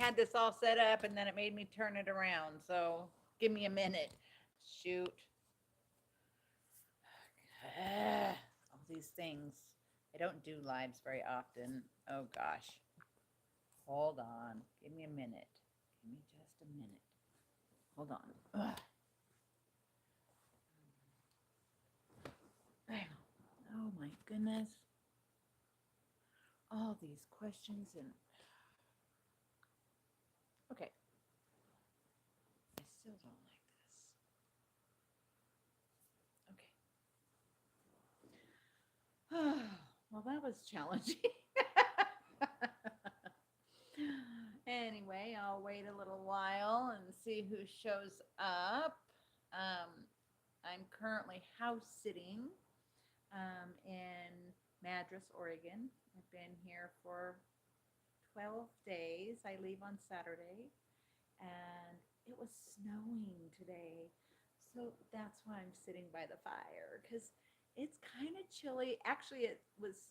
had this all set up and then it made me turn it around. So give me a minute. Shoot. All these things. I don't do lives very often. Oh gosh. Hold on. Give me a minute. Give me just a minute. Hold on. Ugh. Oh my goodness. All these questions and okay. I still don't like this. Okay. Well, that was challenging. Anyway, I'll wait a little while and see who shows up. Um, I'm currently house sitting in Madras, Oregon. I've been here for 12 days. I leave on Saturday, and it was snowing today. So that's why I'm sitting by the fire because it's kind of chilly. Actually, it was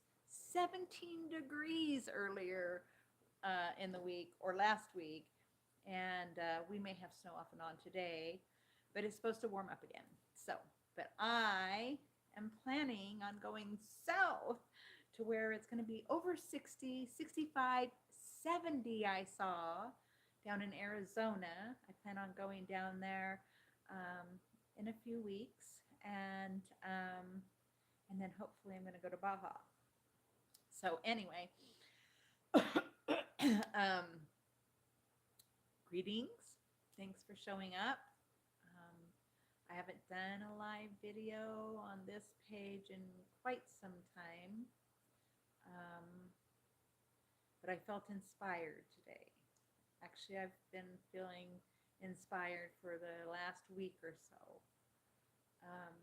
17 degrees earlier in the week or last week, and we may have snow off and on today, but it's supposed to warm up again. So, but I am planning on going south to where it's going to be over 60, 65, 70. I saw down in Arizona. I plan on going down there um, in a few weeks, and then hopefully I'm going to go to Baja. So anyway, um, greetings. Thanks for showing up. Um, I haven't done a live video on this page in quite some time, um, but I felt inspired today. Actually, I've been feeling inspired for the last week or so. Um,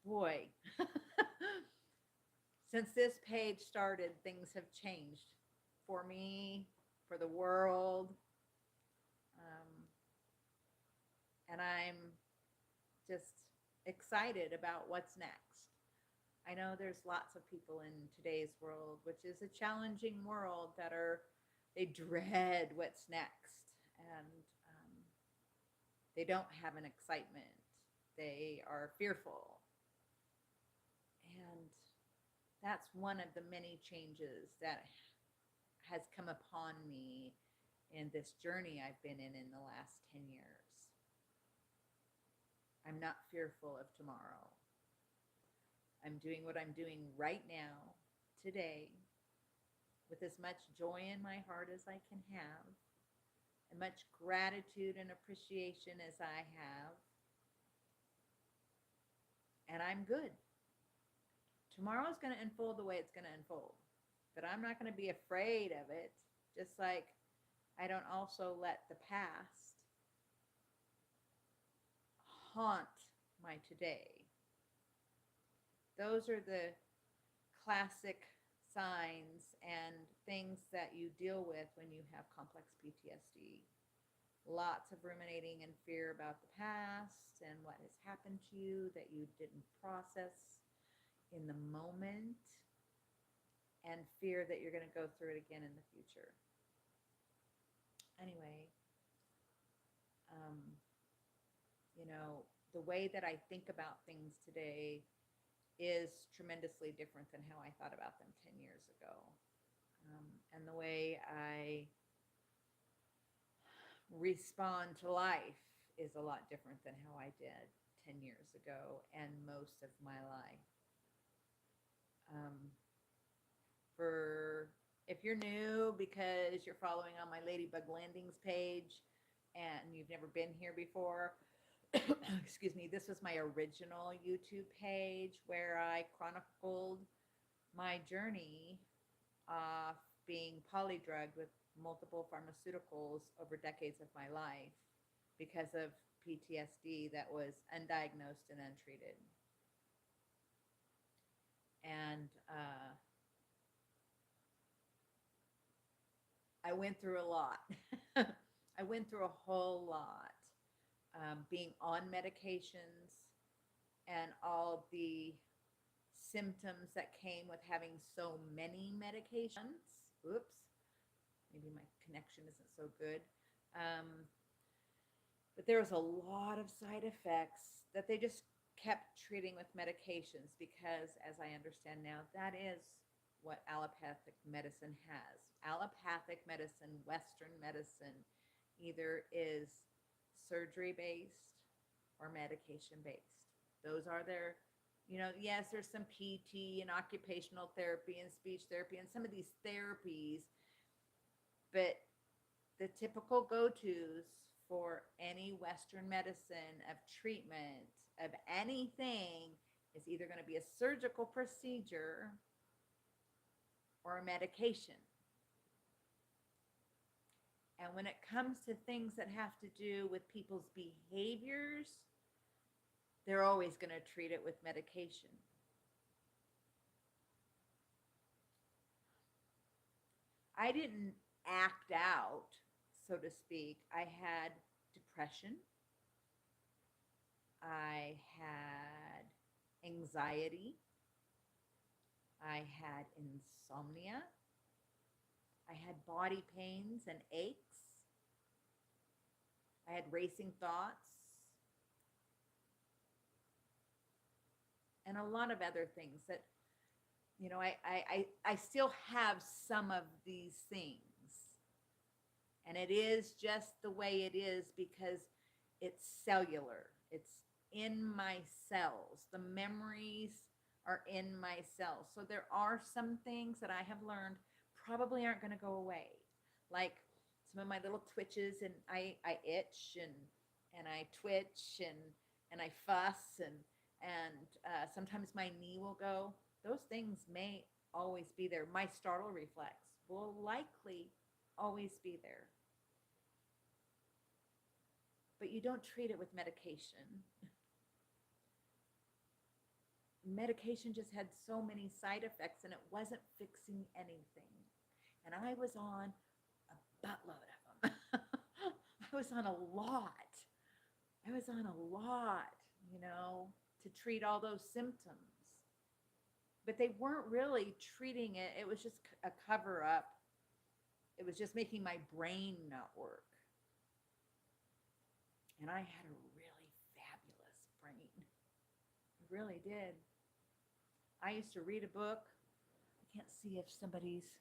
Boy, since this page started, things have changed for me, for the world, um, and I'm just excited about what's next. I know there's lots of people in today's world, which is a challenging world, they dread what's next, and they don't have an excitement. They are fearful, and that's one of the many changes that has come upon me in this journey I've been in the last 10 years. I'm not fearful of tomorrow. I'm doing what I'm doing right now, today, with as much joy in my heart as I can have, and much gratitude and appreciation as I have, and I'm good. Tomorrow's going to unfold the way it's going to unfold, but I'm not going to be afraid of it, just like I don't also let the past haunt my today. Those are the classic signs and things that you deal with when you have complex PTSD. Lots of ruminating and fear about the past and what has happened to you that you didn't process in the moment, and fear that you're going to go through it again in the future. Anyway, um, the way that I think about things today is tremendously different than how I thought about them 10 years ago. And the way I respond to life is a lot different than how I did 10 years ago and most of my life. For if you're new because you're following on my Ladybug Landings page and you've never been here before, excuse me, this was my original YouTube page where I chronicled my journey of being polydrugged with multiple pharmaceuticals over decades of my life because of PTSD that was undiagnosed and untreated. And I went through a lot. I went through a whole lot. Being on medications and all the symptoms that came with having so many medications. Oops, maybe my connection isn't so good. But there was a lot of side effects that they just kept treating with medications because, as I understand now, that is what allopathic medicine has. Allopathic medicine, Western medicine, either is surgery based or medication based. Those are their, yes, there's some PT and occupational therapy and speech therapy and some of these therapies, but the typical go-tos for any Western medicine of treatment of anything is either going to be a surgical procedure or a medication. And when it comes to things that have to do with people's behaviors, they're always going to treat it with medication. I didn't act out, so to speak. I had depression. I had anxiety. I had insomnia. I had body pains and aches. I had racing thoughts. And a lot of other things that, I still have some of these things. And it is just the way it is because it's cellular. It's in my cells. The memories are in my cells. So there are some things that I have learned probably aren't going to go away. Like some of my little twitches, and I itch and I twitch and I fuss and sometimes my knee will go. Those things may always be there. My startle reflex will likely always be there. But you don't treat it with medication. Medication just had so many side effects and it wasn't fixing anything. And I was on a buttload of them. I was on a lot. To treat all those symptoms. But they weren't really treating it. It was just a cover up. It was just making my brain not work. And I had a really fabulous brain. I really did. I used to read a book. I can't see if somebody's...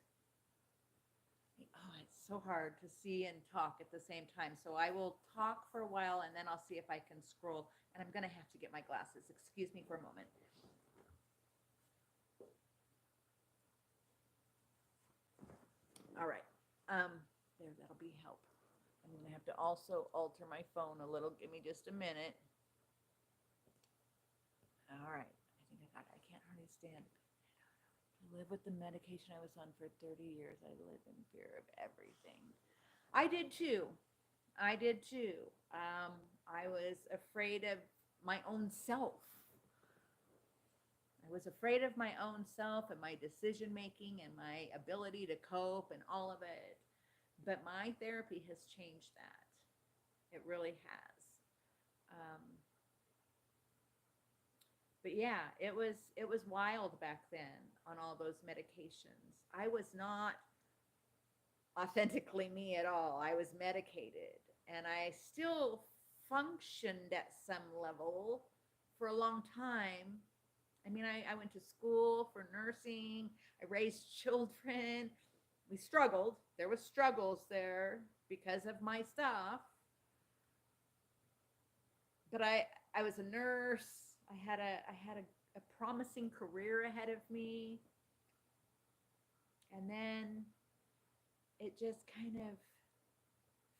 Oh, it's so hard to see and talk at the same time. So I will talk for a while and then I'll see if I can scroll. And I'm going to have to get my glasses. Excuse me for a moment. All right. There, that'll be help. I'm going to have to also alter my phone a little. Give me just a minute. All right. I think I got it. I can't hardly stand. I live with the medication I was on for 30 years. I live in fear of everything. I did too. I was afraid of my own self. I was afraid of my own self and my decision making and my ability to cope and all of it. But my therapy has changed that. It really has. But yeah, it was wild back then on all those medications. I was not authentically me at all. I was medicated, and I still functioned at some level for a long time. I mean, I went to school for nursing. I raised children. We struggled. There was struggles there because of my stuff. But I was a nurse. I had a promising career ahead of me. And then it just kind of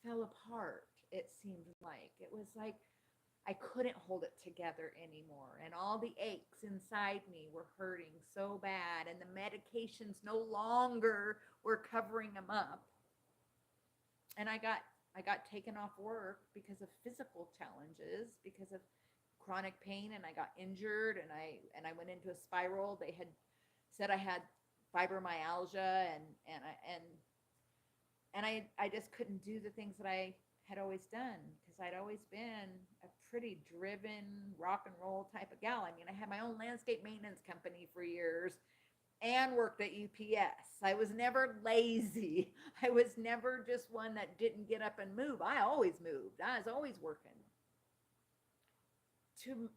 fell apart, it seemed like. It was like I couldn't hold it together anymore. And all the aches inside me were hurting so bad. And the medications no longer were covering them up. And I got taken off work because of physical challenges, because of chronic pain, and I got injured, and I went into a spiral. They had said I had fibromyalgia, and I just couldn't do the things that I had always done, because I'd always been a pretty driven rock and roll type of gal. I mean, I had my own landscape maintenance company for years and worked at UPS. I was never lazy. I was never just one that didn't get up and move. I always moved. I was always working. To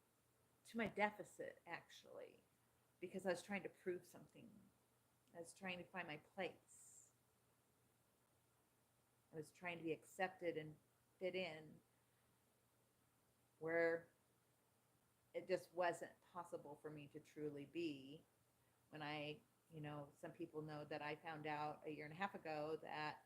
my deficit, actually, because I was trying to prove something. I was trying to find my place. I was trying to be accepted and fit in where it just wasn't possible for me to truly be. When some people know that I found out a year and a half ago that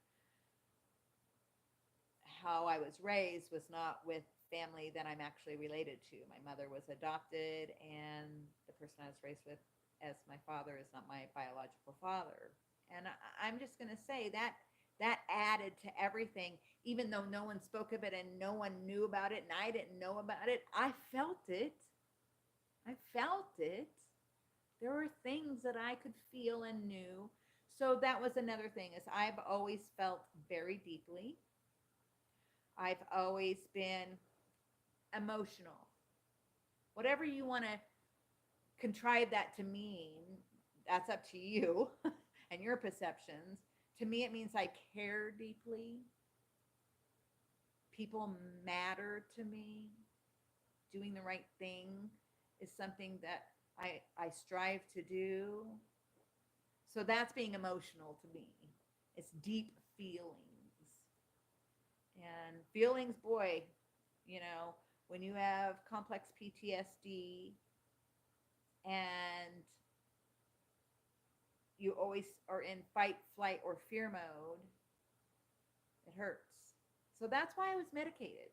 how I was raised was not with family that I'm actually related to. My mother was adopted, and the person I was raised with as my father is not my biological father. And I'm just going to say that that added to everything, even though no one spoke of it and no one knew about it and I didn't know about it. I felt it. I felt it. There were things that I could feel and knew. So that was another thing, is I've always felt very deeply. I've always been emotional. Whatever you want to contrive that to mean, that's up to you and your perceptions. To me, it means I care deeply. People matter to me. Doing the right thing is something that I strive to do. So that's being emotional to me. It's deep feelings. And feelings, boy, when you have complex PTSD and you always are in fight, flight, or fear mode, it hurts. So that's why I was medicated.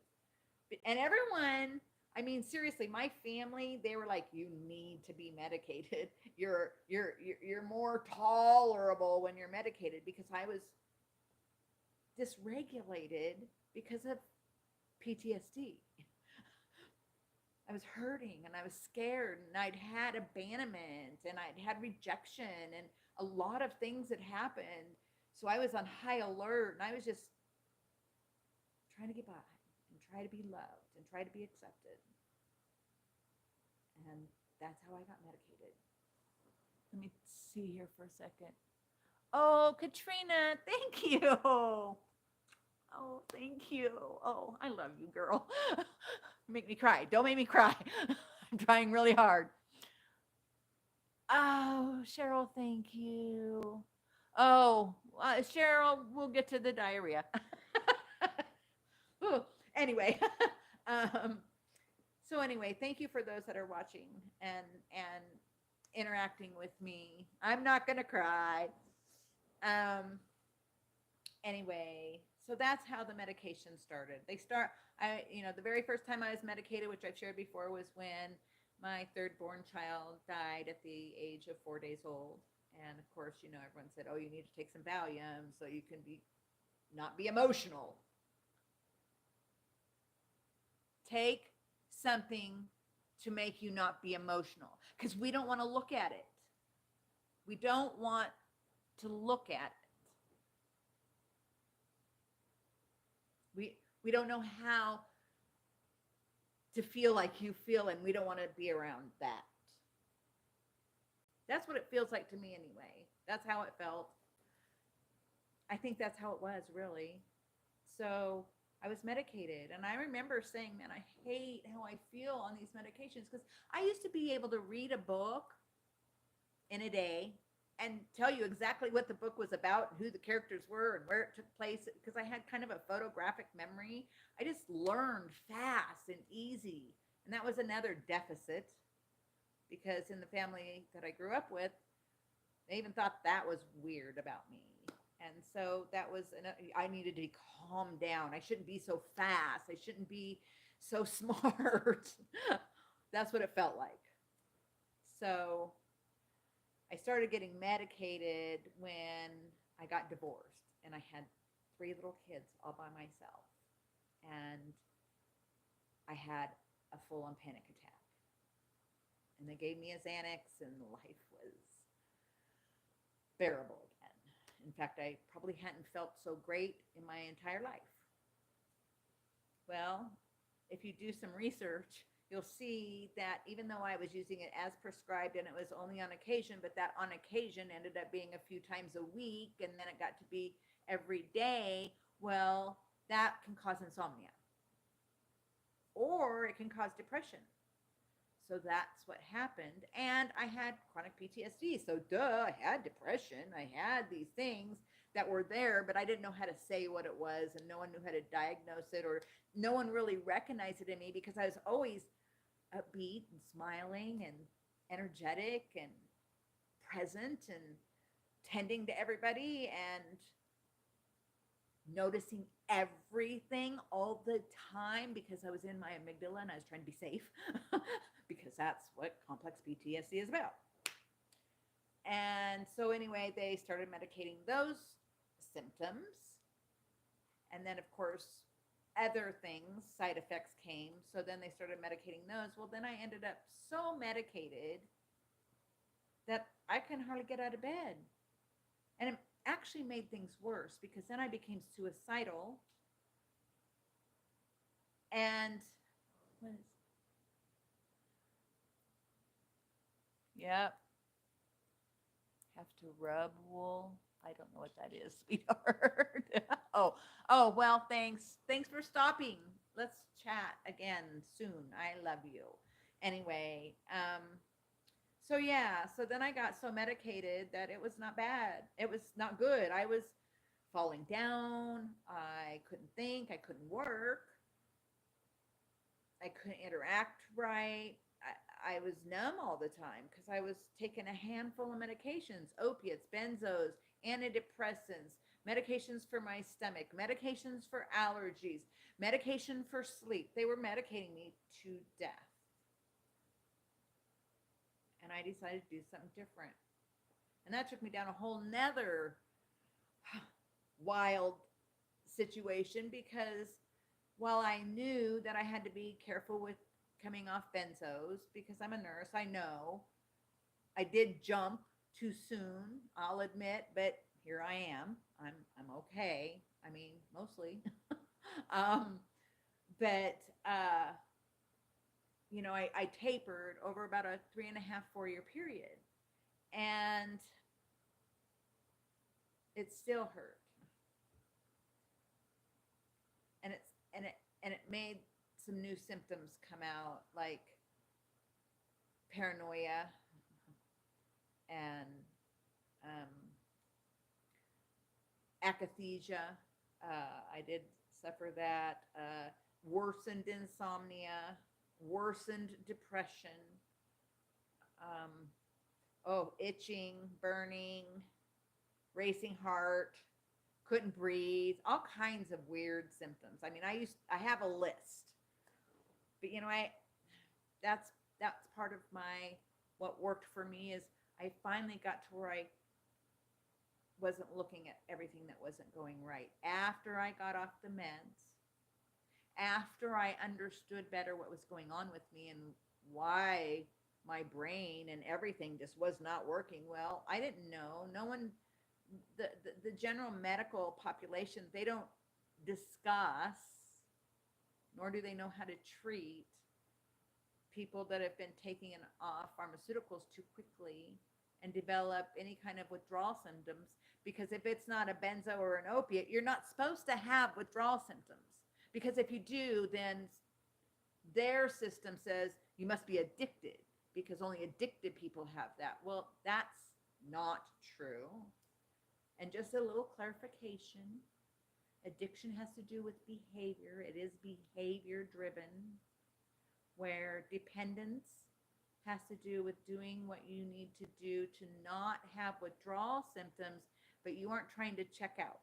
And everyone, I mean, seriously, my family, they were like, you need to be medicated. You're more tolerable when you're medicated, because I was dysregulated because of PTSD. I was hurting and I was scared, and I'd had abandonment and I'd had rejection and a lot of things had happened. So I was on high alert, and I was just trying to get by and try to be loved and try to be accepted. And that's how I got medicated. Let me see here for a second. Oh, Katrina, thank you. Oh, thank you. Oh, I love you, girl. Make me cry. Don't make me cry. I'm trying really hard. Oh, Cheryl, thank you. Oh, Cheryl, we'll get to the diarrhea. Anyway, um, so anyway, thank you for those that are watching and interacting with me. I'm not gonna cry. Anyway, so that's how the medication started. The very first time I was medicated, which I've shared before, was when my third born child died at the age of 4 days old. And of course, everyone said, oh, you need to take some Valium so you can not be emotional. Take something to make you not be emotional, because we don't want to look at it. We don't want to look at it. We don't know how to feel like you feel, and we don't want to be around that. That's what it feels like to me anyway. That's how it felt. I think that's how it was, really. So I was medicated, and I remember saying, man, I hate how I feel on these medications, because I used to be able to read a book in a day and tell you exactly what the book was about, who the characters were, and where it took place, because I had kind of a photographic memory. I just learned fast and easy. And that was another deficit, because in the family that I grew up with, they even thought that was weird about me. And so I needed to calm down. I shouldn't be so fast. I shouldn't be so smart. That's what it felt like. So I started getting medicated when I got divorced, and I had 3 little kids all by myself. And I had a full-on panic attack. And they gave me a Xanax, and life was bearable again. In fact, I probably hadn't felt so great in my entire life. Well, if you do some research, you'll see that even though I was using it as prescribed and it was only on occasion, but that on occasion ended up being a few times a week and then it got to be every day, well, that can cause insomnia or it can cause depression. So that's what happened. And I had chronic PTSD. So, duh, I had depression. I had these things that were there, but I didn't know how to say what it was, and no one knew how to diagnose it, or no one really recognized it in me because I was always upbeat and smiling and energetic and present and tending to everybody and noticing everything all the time because I was in my amygdala and I was trying to be safe because that's what complex PTSD is about. And so, anyway, they started medicating those symptoms. And then, of course, other things, side effects came. So then they started medicating those. Well, then I ended up so medicated that I couldn't hardly get out of bed. And it actually made things worse because then I became suicidal. And what is, yep, have to rub wool. I don't know what that is, sweetheart. Well, thanks for stopping. Let's chat again soon. I love you. Anyway, so yeah, so then I got so medicated that it was not bad. It was not good. I was falling down. I couldn't think. I couldn't work. I couldn't interact right. I was numb all the time because I was taking a handful of medications, opiates, benzos, antidepressants, medications for my stomach, medications for allergies, medication for sleep. They were medicating me to death. And I decided to do something different. And that took me down a whole nother wild situation because while I knew that I had to be careful with coming off benzos because I'm a nurse, I know I did jump too soon, I'll admit, but here I am. I'm okay. I mean, mostly. But I tapered over about a 3.5, 4 year period, and it still hurt, and it made some new symptoms come out like paranoia and akathisia. I did suffer that. Worsened insomnia, worsened depression, itching, burning, racing heart, couldn't breathe, all kinds of weird symptoms. I mean, I have a list, but that's part of what worked for me is I finally got to where I wasn't looking at everything that wasn't going right. After I got off the meds, after I understood better what was going on with me and why my brain and everything just was not working well, I didn't know. No one, the general medical population, they don't discuss, nor do they know how to treat people that have been taking off pharmaceuticals too quickly and develop any kind of withdrawal symptoms. Because if it's not a benzo or an opiate, you're not supposed to have withdrawal symptoms. Because if you do, then their system says you must be addicted because only addicted people have that. Well, that's not true. And just a little clarification, addiction has to do with behavior. It is behavior driven, where dependence has to do with doing what you need to do to not have withdrawal symptoms, but you aren't trying to check out.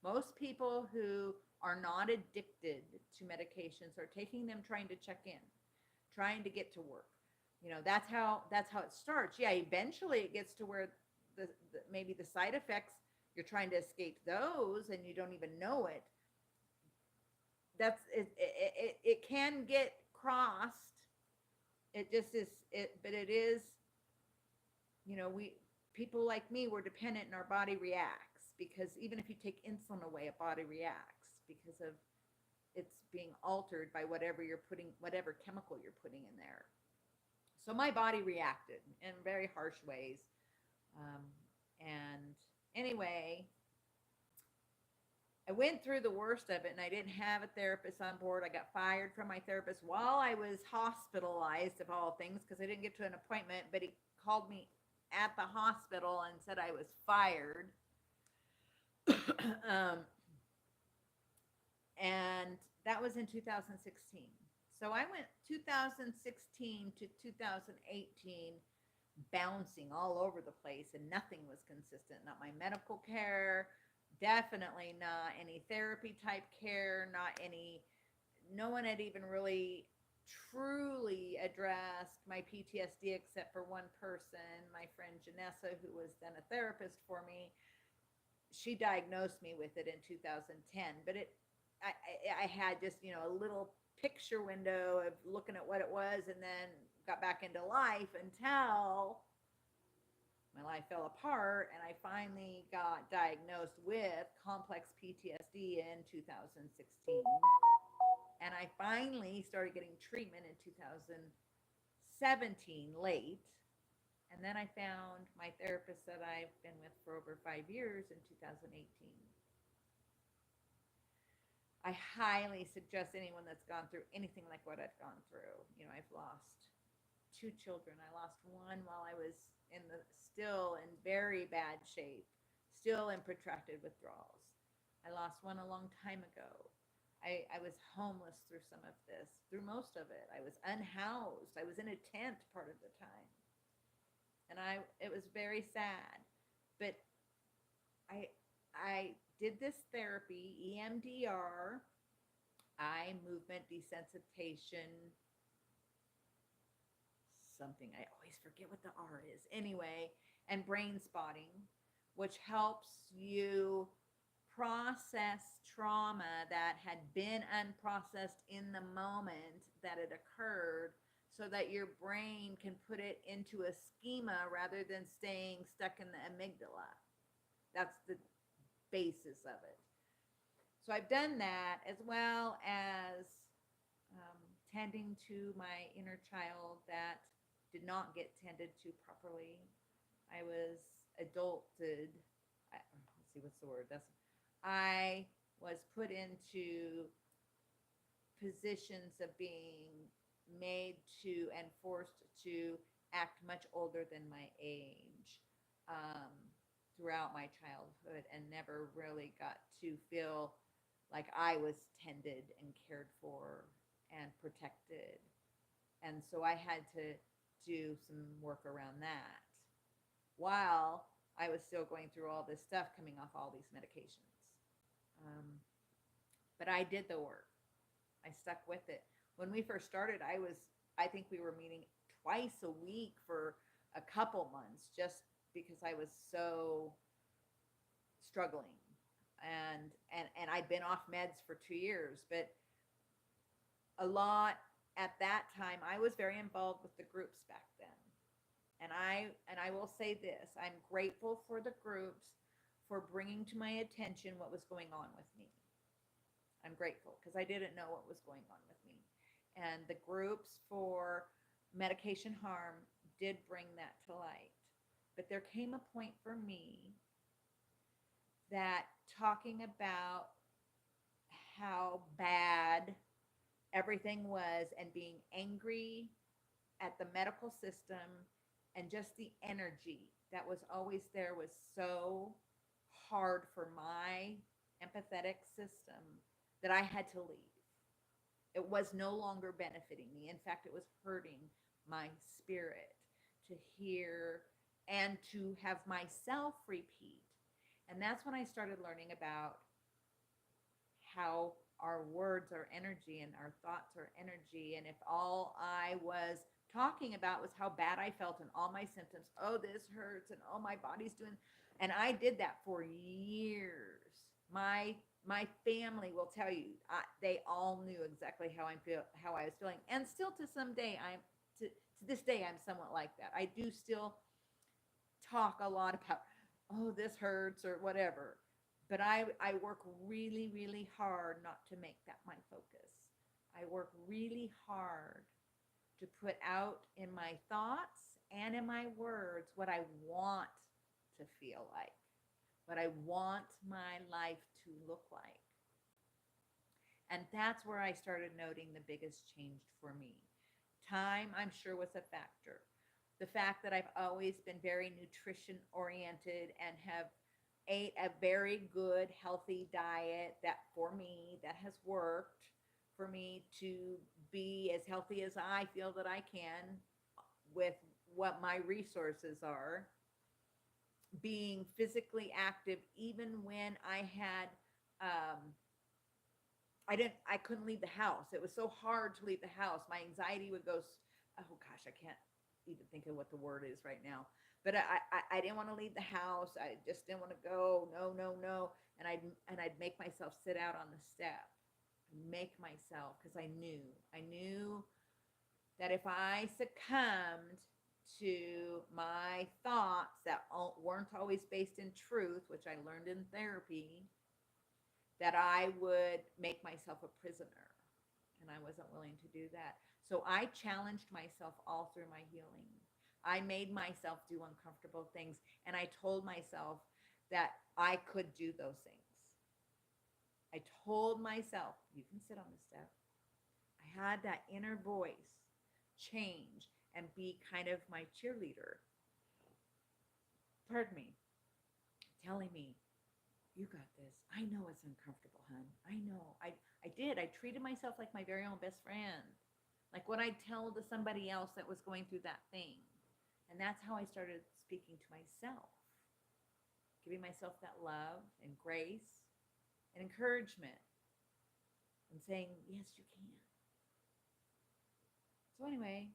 Most people who are not addicted to medications are taking them trying to check in, trying to get to work. That's how it starts. Yeah, eventually it gets to where maybe the side effects, you're trying to escape those and you don't even know it. It can get crossed. It just is but it is, we people like me, we're dependent and our body reacts, because even if you take insulin away, a body reacts because of it's being altered by whatever chemical you're putting in there. So my body reacted in very harsh ways. Um, and anyway, I went through the worst of it, and I didn't have a therapist on board. I got fired from my therapist while I was hospitalized, of all things, because I didn't get to an appointment, but he called me at the hospital and said I was fired. um, and that was in 2016. So I went 2016 to 2018 bouncing all over the place, and nothing was consistent. Not my medical care, definitely not any therapy type care, no one had even really truly addressed my PTSD except for one person, my friend Janessa, who was then a therapist for me. She diagnosed me with it in 2010, but I had just, a little picture window of looking at what it was, and then got back into life until my life fell apart, and I finally got diagnosed with complex PTSD in 2016. And I finally started getting treatment in 2017 late. And then I found my therapist that I've been with for over 5 years in 2018. I highly suggest anyone that's gone through anything like what I've gone through. I've lost 2 children. I lost one while I was still in very bad shape, still in protracted withdrawals. I lost one a long time ago. I was homeless through some of this, through most of it. I was unhoused. I was in a tent part of the time. And it was very sad. But I did this therapy, EMDR, eye movement desensitization, something. I always forget what the R is. Anyway, and brain spotting, which helps you process trauma that had been unprocessed in the moment that it occurred, so that your brain can put it into a schema rather than staying stuck in the amygdala. That's the basis of it. So I've done that, as well as tending to my inner child that did not get tended to properly. I was adulted. Let's see, what's the word? I was put into positions of being made to and forced to act much older than my age throughout my childhood, and never really got to feel like I was tended and cared for and protected. And so I had to do some work around that while I was still going through all this stuff, coming off all these medications. But I did the work. I stuck with it. When we first started, I think we were meeting twice a week for a couple months, just because I was so struggling. And I'd been off meds for 2 years, but a lot at that time, I was very involved with the groups back then. And I will say this, I'm grateful for the groups for bringing to my attention what was going on with me. I'm grateful, because I didn't know what was going on with me. And the groups for medication harm did bring that to light. But there came a point for me that talking about how bad everything was, and being angry at the medical system, and just the energy that was always there, was so hard for my empathetic system that I had to leave. It was no longer benefiting me. In fact, it was hurting my spirit to hear and to have myself repeat. And that's when I started learning about how our words are energy and our thoughts are energy. And if all I was talking about was how bad I felt and all my symptoms, oh, this hurts, and oh, my body's doing, and I did that for years. My family will tell you, they all knew exactly how I was feeling, and still to this day I'm somewhat like that. I do still talk a lot about, oh, this hurts or whatever, But I work really, really hard not to make that my focus. I work really hard to put out in my thoughts and in my words what I want to feel like, what I want my life to look like. And that's where I started noting the biggest change for me. Time, I'm sure, was a factor. The fact that I've always been very nutrition oriented and have ate a very good, healthy diet that for me, that has worked for me to be as healthy as I feel that I can with what my resources are, being physically active even when um, I couldn't leave the house. It was so hard to leave the house. My anxiety would go, oh gosh, I can't even think of what the word is right now. But I didn't want to leave the house. I just didn't want to go. No, no, no. And I'd make myself sit out on the step, make myself, because I knew that if I succumbed to my thoughts that weren't always based in truth, which I learned in therapy, that I would make myself a prisoner. And I wasn't willing to do that. So I challenged myself all through my healing. I made myself do uncomfortable things. And I told myself that I could do those things. I told myself, you can sit on the step. I had that inner voice change and be kind of my cheerleader. Pardon me, telling me, you got this. I know it's uncomfortable, hun. I know. I did. I treated myself like my very own best friend. Like what I'd tell to somebody else that was going through that thing. And that's how I started speaking to myself, giving myself that love and grace and encouragement and saying, yes, you can. So anyway,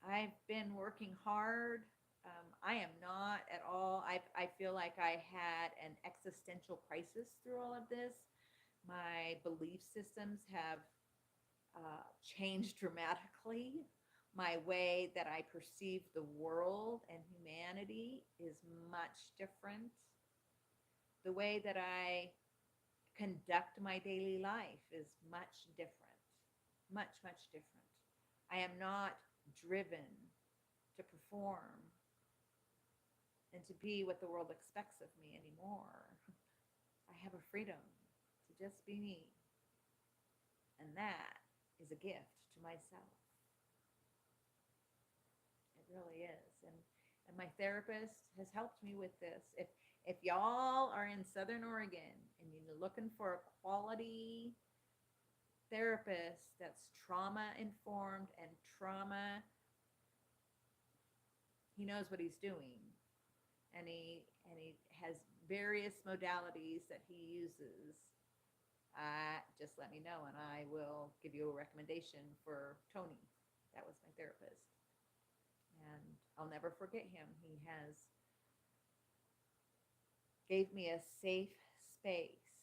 I've been working hard. I am not at all. I feel like I had an existential crisis through all of this. My belief systems have changed dramatically. My way that I perceive the world and humanity is much different. The way that I conduct my daily life is much different. Much, much different. I am not driven to perform and to be what the world expects of me anymore. I have a freedom to just be me. And that is a gift to myself. It really is. And my therapist has helped me with this. If y'all are in Southern Oregon and you're looking for a quality therapist that's trauma informed and he knows what he's doing. And he has various modalities that he uses. Just let me know and I will give you a recommendation for Tony. That was my therapist. And I'll never forget him. He has gave me a safe space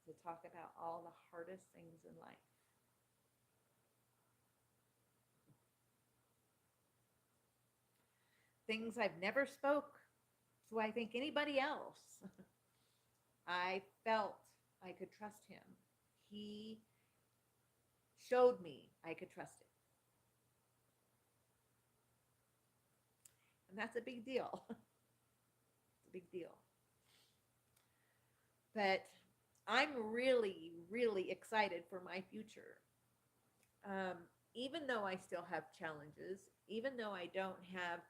to talk about all the hardest things in life. Things I've never spoke to, I think, anybody else. I felt I could trust him. He showed me I could trust him. And that's a big deal. It's a big deal. But I'm really, really excited for my future. Even though I still have challenges, even though I don't have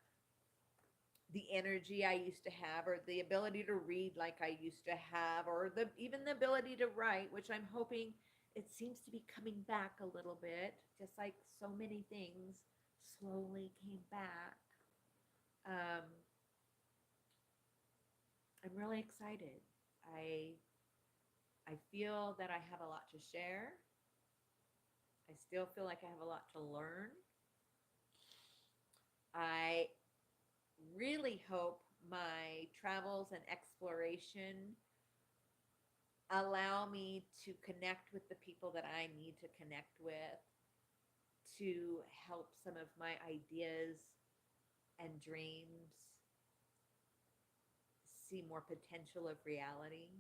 the energy I used to have, or the ability to read like I used to have, or even the ability to write, which I'm hoping it seems to be coming back a little bit, just like so many things slowly came back. I'm really excited. I feel that I have a lot to share. I still feel like I have a lot to learn. I really hope my travels and exploration allow me to connect with the people that I need to connect with, to help some of my ideas and dreams see more potential of reality.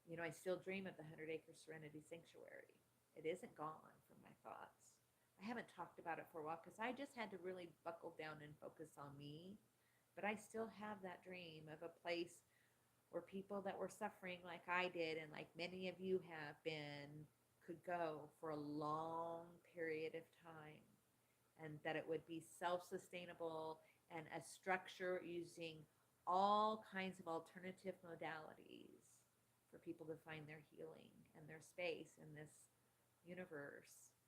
You know, I still dream of the 100-acre Serenity Sanctuary. It isn't gone from my thoughts. I haven't talked about it for a while because I just had to really buckle down and focus on me. But I still have that dream of a place where people that were suffering like I did and like many of you have been could go for a long period of time, and that it would be self-sustainable and a structure using all kinds of alternative modalities for people to find their healing and their space in this universe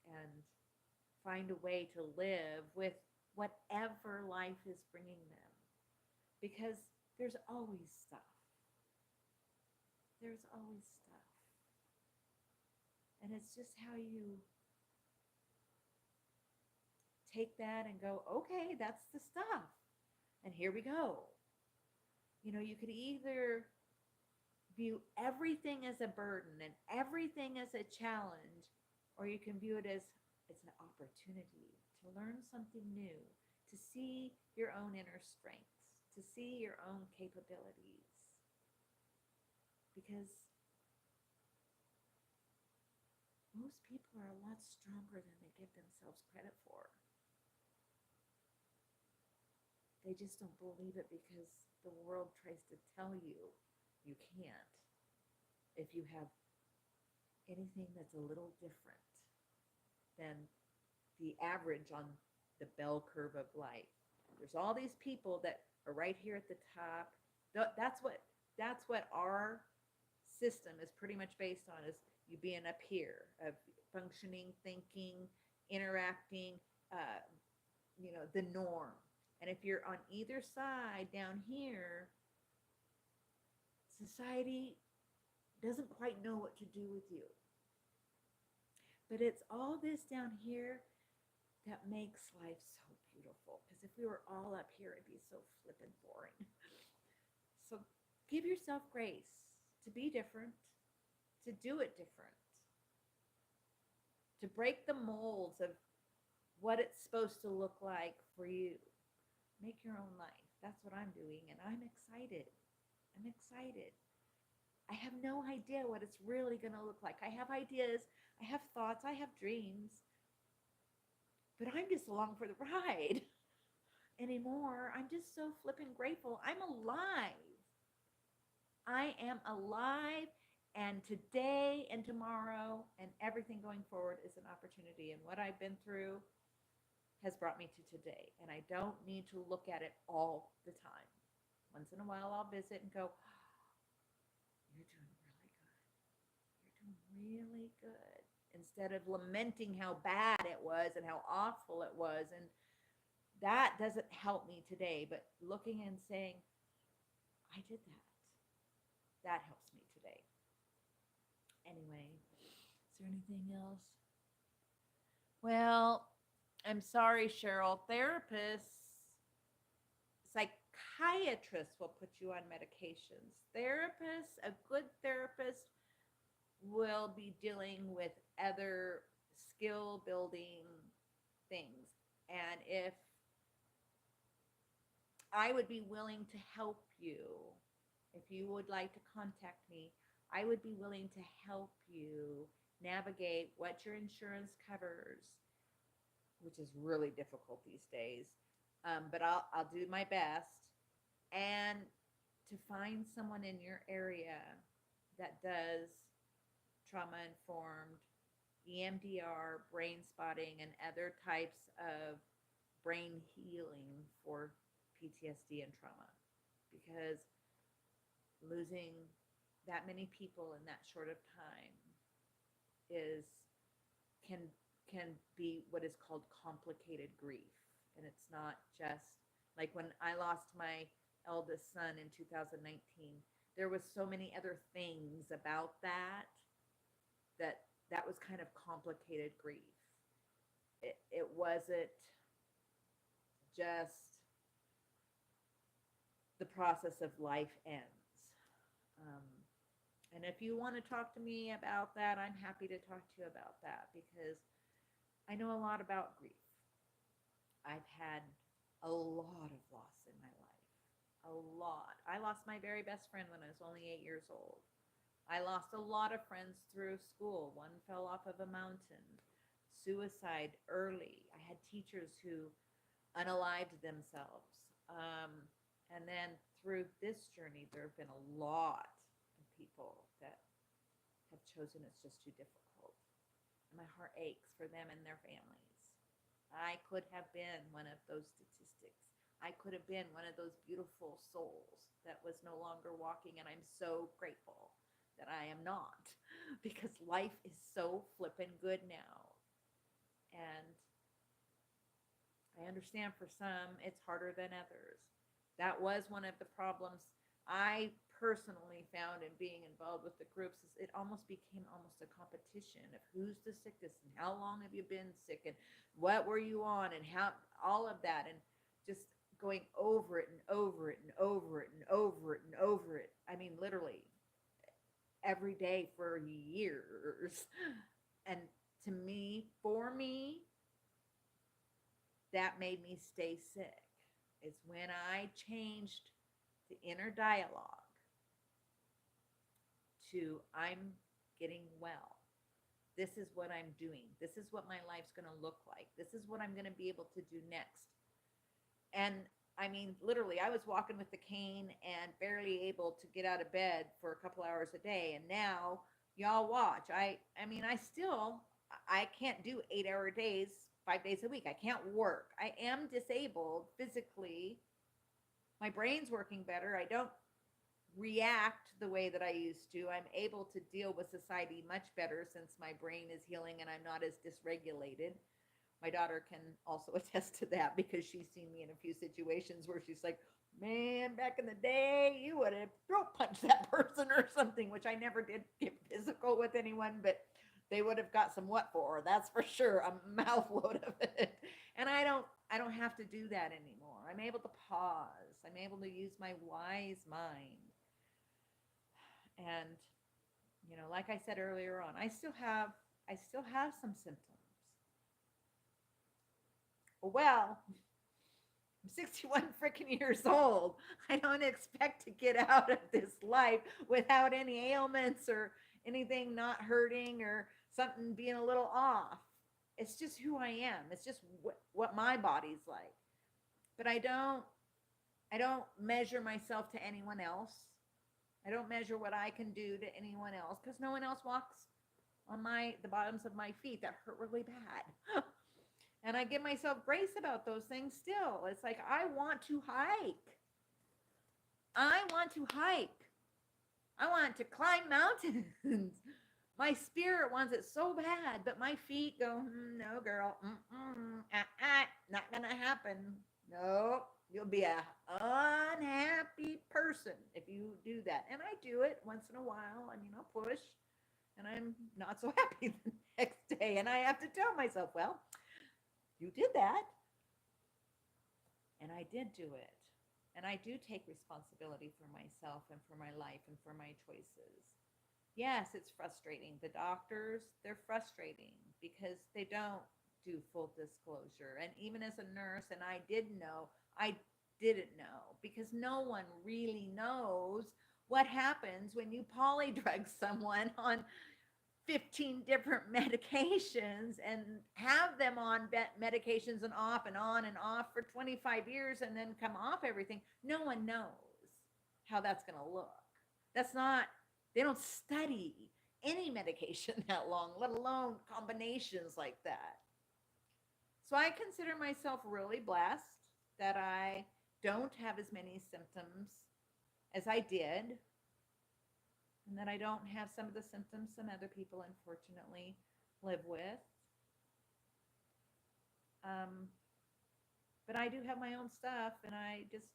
and find a way to live with whatever life is bringing them. Because there's always stuff. There's always stuff. And it's just how you take that and go, okay, that's the stuff. And here we go. You know, you could either view everything as a burden and everything as a challenge, or you can view it as it's an opportunity to learn something new, to see your own inner strengths, to see your own capabilities. Because most people are a lot stronger than they give themselves credit for. They just don't believe it because the world tries to tell you you can't if you have anything that's a little different than the average on the bell curve of life. There's all these people that are right here at the top. That's what our system is pretty much based on, is you being up here, of functioning, thinking, interacting, the norm. And if you're on either side down here, society doesn't quite know what to do with you. But it's all this down here that makes life so beautiful. Because if we were all up here, it'd be so flippin' boring. So give yourself grace to be different, to do it different, to break the molds of what it's supposed to look like for you. Make your own life. That's what I'm doing, and I'm excited. I'm excited. I have no idea what it's really going to look like. I have ideas, I have thoughts, I have dreams, but I'm just along for the ride anymore. I'm just so flippin' grateful. I'm alive. I am alive, and today and tomorrow and everything going forward is an opportunity. And what I've been through has brought me to today, and I don't need to look at it all the time. Once in a while I'll visit and go, you're doing really good. You're doing really good. Instead of lamenting how bad it was and how awful it was. And that doesn't help me today, but looking and saying, I did that helps me today. Anyway, is there anything else? Well, I'm sorry, Cheryl. Psychiatrists will put you on medications. Therapists, a good therapist will be dealing with other skill building things. And if I would be willing to help you, if you would like to contact me, I would be willing to help you navigate what your insurance covers, which is really difficult these days. But I'll do my best, and to find someone in your area that does trauma-informed EMDR, brain spotting, and other types of brain healing for PTSD and trauma. Because losing that many people in that short of time can be what is called complicated grief. And it's not just like when I lost my eldest son in 2019, there was so many other things about that was kind of complicated grief. It wasn't just the process of life ends. And if you want to talk to me about that, I'm happy to talk to you about that, because I know a lot about grief. I've had a lot of loss in my life, a lot. I lost my very best friend when I was only 8 years old. I lost a lot of friends through school. One fell off of a mountain, suicide early. I had teachers who unalived themselves. Um, and then through this journey, there have been a lot of people that have chosen it's just too difficult. And my heart aches for them and their families. I could have been one of those statistics. I could have been one of those beautiful souls that was no longer walking, and I'm so grateful that I am not because life is so flippin' good now. And I understand for some it's harder than others. That was one of the problems I personally found in being involved with the groups is it almost became almost a competition of who's the sickest and how long have you been sick and what were you on and how all of that and just going over it and over it and over it and over it and over it. I mean, literally every day for years. And to me, for me, that made me stay sick. It's when I changed the inner dialogue to I'm getting well. This is what I'm doing. This is what my life's going to look like. This is what I'm going to be able to do next. And I mean, literally, I was walking with the cane and barely able to get out of bed for a couple hours a day. And now, y'all watch. I can't do 8-hour days, 5 days a week. I can't work. I am disabled physically. My brain's working better. I don't react the way that I used to. I'm able to deal with society much better since my brain is healing and I'm not as dysregulated. My daughter can also attest to that because she's seen me in a few situations where she's like, man, back in the day, you would have throat punched that person or something, which I never did get physical with anyone, but they would have got some what for, that's for sure, a mouthload of it. And I don't have to do that anymore. I'm able to pause. I'm able to use my wise mind. And, like I said earlier on, I still have some symptoms. Well, I'm 61 freaking years old. I don't expect to get out of this life without any ailments or anything not hurting or something being a little off. It's just who I am. It's just what my body's like. But I don't measure myself to anyone else. I don't measure what I can do to anyone else because no one else walks on the bottoms of my feet that hurt really bad. And I give myself grace about those things still. It's like, I want to hike. I want to hike. I want to climb mountains. My spirit wants it so bad, but my feet go, no, girl. Not going to happen. No, you'll be a unhappy person if you do that. And I do it once in a while. I mean, I'll push, and I'm not so happy the next day. And I have to tell myself, well, you did that. And I did do it. And I do take responsibility for myself and for my life and for my choices. Yes, it's frustrating. The doctors, they're frustrating because they don't do full disclosure. And even as a nurse, and I didn't know because no one really knows what happens when you polydrug someone on 15 different medications and have them on medications and off and on and off for 25 years and then come off everything. No one knows how that's going to look. They don't study any medication that long, let alone combinations like that. So I consider myself really blessed that I don't have as many symptoms as I did, and that I don't have some of the symptoms some other people unfortunately live with. But I do have my own stuff, and I just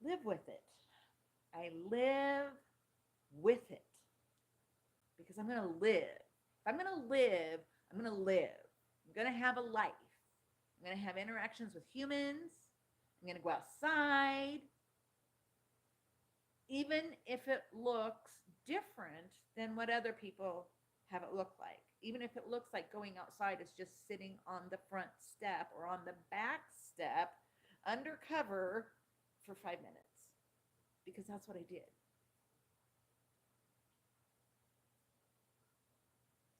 live with it. I live with it because I'm going to live. If I'm going to live, I'm going to live. I'm going to have a life. I'm going to have interactions with humans. I'm going to go outside. Even if it looks different than what other people have it look like. Even if it looks like going outside is just sitting on the front step or on the back step undercover for 5 minutes because that's what I did.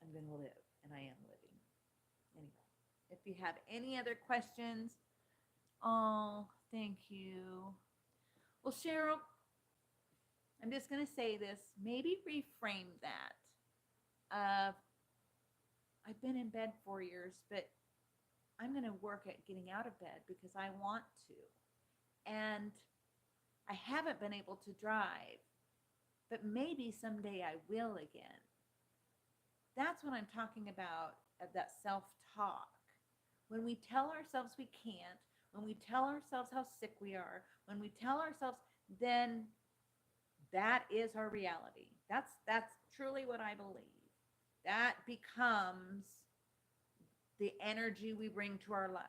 I'm going to live, and I am living. Anyway, if you have any other questions, oh, thank you. Well, Cheryl, I'm just going to say this. Maybe reframe that of I've been in bed 4 years, but I'm going to work at getting out of bed because I want to. And I haven't been able to drive, but maybe someday I will again. That's what I'm talking about, of that self-talk. When we tell ourselves we can't, when we tell ourselves how sick we are, when we tell ourselves, then that is our reality. That's truly what I believe. That becomes the energy we bring to our life.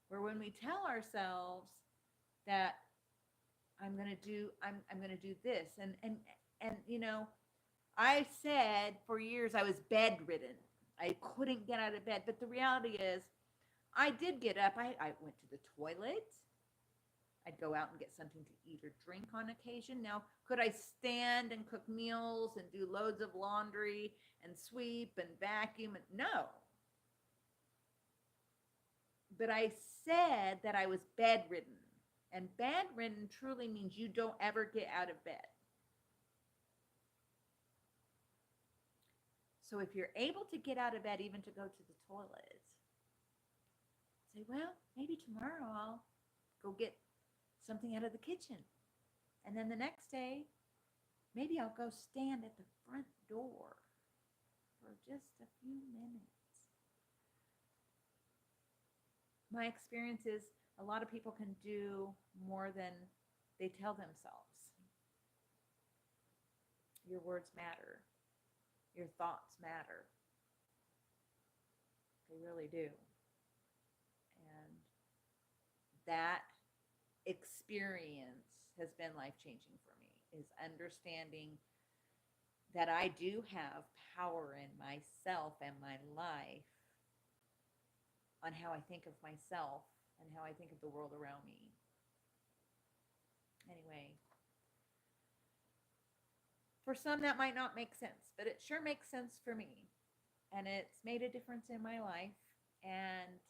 Where when we tell ourselves that I'm going to do this, and you know, I said for years I was bedridden. I couldn't get out of bed, but the reality is I did get up. I went to the toilet. I'd go out and get something to eat or drink on occasion. Now, could I stand and cook meals and do loads of laundry and sweep and vacuum? No. But I said that I was bedridden. And bedridden truly means you don't ever get out of bed. So if you're able to get out of bed, even to go to the toilet, say, well, maybe tomorrow I'll go get something out of the kitchen. And then the next day, maybe I'll go stand at the front door for just a few minutes. My experience is a lot of people can do more than they tell themselves. Your words matter. Your thoughts matter. They really do. And that experience has been life-changing for me, is understanding that I do have power in myself and my life on how I think of myself and how I think of the world around me. Anyway, for some that might not make sense, but it sure makes sense for me. And it's made a difference in my life. And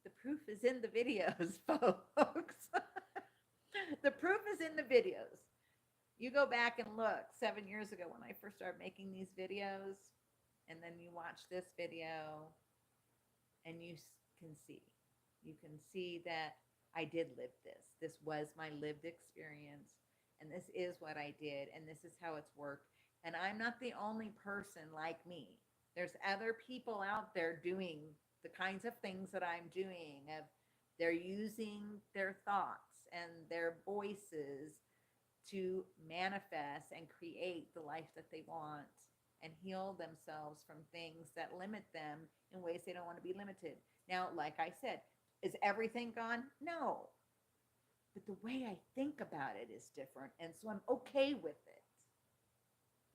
the proof is in the videos, folks. The proof is in the videos. You go back and look 7 years ago when I first started making these videos, and then you watch this video, and you can see. You can see that I did live this. This was my lived experience, and this is what I did, and this is how it's worked. And I'm not the only person like me. There's other people out there doing the kinds of things that I'm doing. They're using their thoughts and their voices to manifest and create the life that they want and heal themselves from things that limit them in ways they don't want to be limited. Now, like I said, is everything gone? No. But the way I think about it is different, and so I'm okay with it.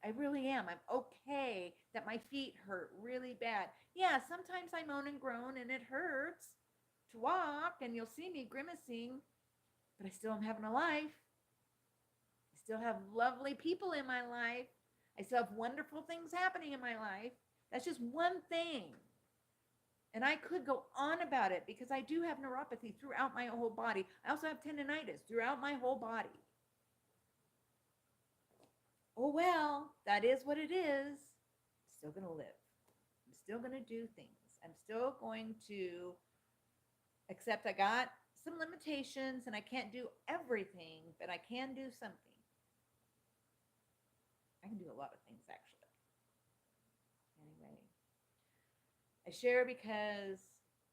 I really am. I'm okay that my feet hurt really bad. Yeah, sometimes I moan and groan and it hurts to walk, and you'll see me grimacing, but I still am having a life. I still have lovely people in my life. I still have wonderful things happening in my life. That's just one thing. And I could go on about it because I do have neuropathy throughout my whole body. I also have tendonitis throughout my whole body. Oh, well, that is what it is. I'm still going to live. I'm still going to do things. I'm still going to accept I got some limitations and I can't do everything, but I can do something. I can do a lot of things, actually. Anyway, I share because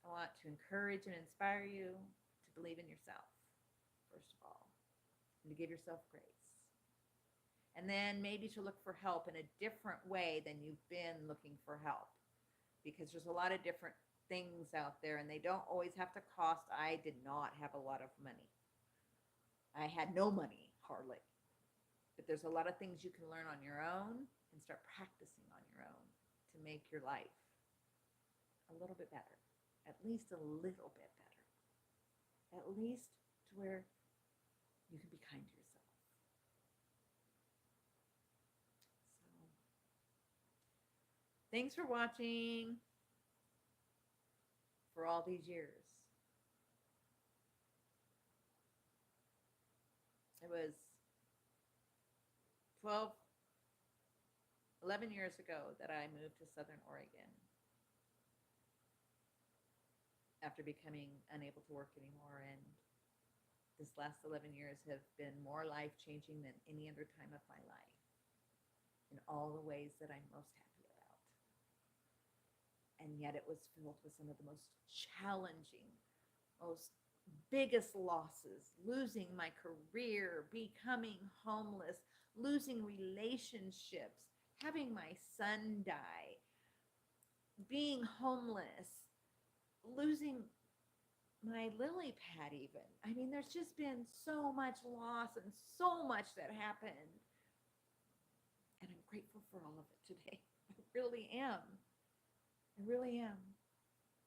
I want to encourage and inspire you to believe in yourself, first of all, and to give yourself grace. And then maybe to look for help in a different way than you've been looking for help. Because there's a lot of different things out there, and they don't always have to cost. I did not have a lot of money. I had no money, hardly. But there's a lot of things you can learn on your own and start practicing on your own to make your life a little bit better. At least a little bit better. at least to where you can be kind to yourself. So, thanks for watching for all these years. It was 11 years ago that I moved to Southern Oregon after becoming unable to work anymore. And this last 11 years have been more life-changing than any other time of my life in all the ways that I'm most happy about. And yet it was filled with some of the most challenging, most biggest losses, losing my career, becoming homeless, losing relationships, having my son die, being homeless, losing my lily pad even. I mean, there's just been so much loss and so much that happened. And I'm grateful for all of it today. I really am. I really am.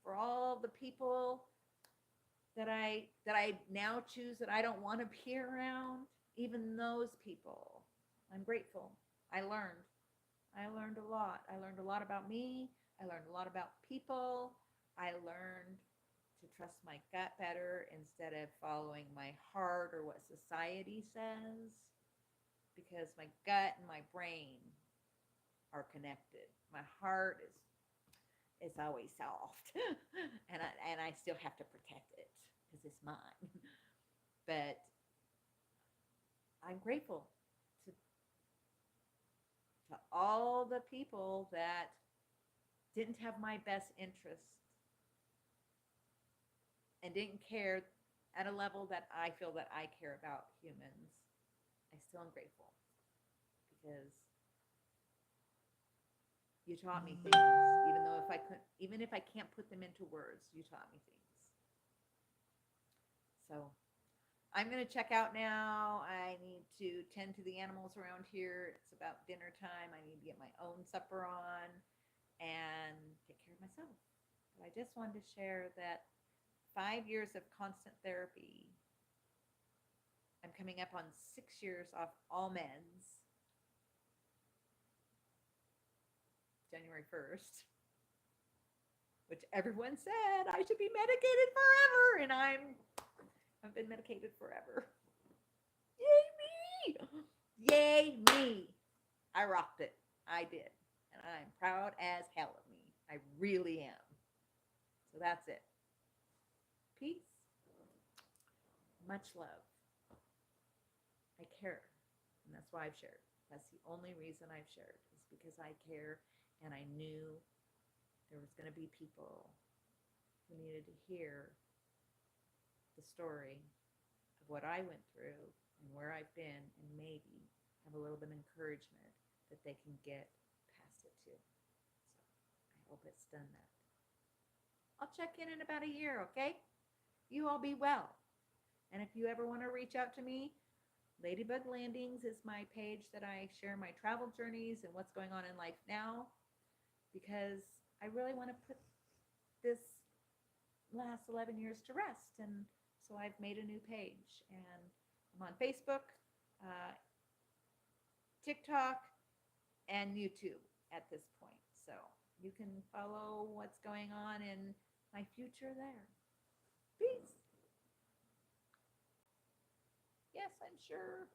For all the people that I now choose that I don't want to be around, even those people, I'm grateful. I learned a lot. I learned a lot about me. I learned a lot about people. I learned to trust my gut better instead of following my heart or what society says, because my gut and my brain are connected. My heart is always soft, and I still have to protect it because it's mine. But I'm grateful to all the people that didn't have my best interest and didn't care at a level that I feel that I care about humans. I still am grateful because you taught me things, even if I can't put them into words, you taught me things. So I'm going to check out now. I need to tend to the animals around here. It's about dinner time. I need to get my own supper on and take care of myself. But I just wanted to share that 5 years of constant therapy. I'm coming up on 6 years off all meds. January 1st, which everyone said I should be medicated forever, and I've been medicated forever. Yay me! Yay me! I rocked it. I did. And I'm proud as hell of me. I really am. So that's it. Peace. Much love. I care. And that's why I've shared. That's the only reason I've shared, is because I care, and I knew there was going to be people who needed to hear the story of what I went through and where I've been, and maybe have a little bit of encouragement that they can get past it too. So I hope it's done that. I'll check in about a year, okay? You all be well. And if you ever want to reach out to me, Ladybug Landings is my page that I share my travel journeys and what's going on in life now, because I really want to put this last 11 years to rest. And so I've made a new page, and I'm on Facebook, TikTok, and YouTube at this point. So you can follow what's going on in my future there. Peace. Yes, I'm sure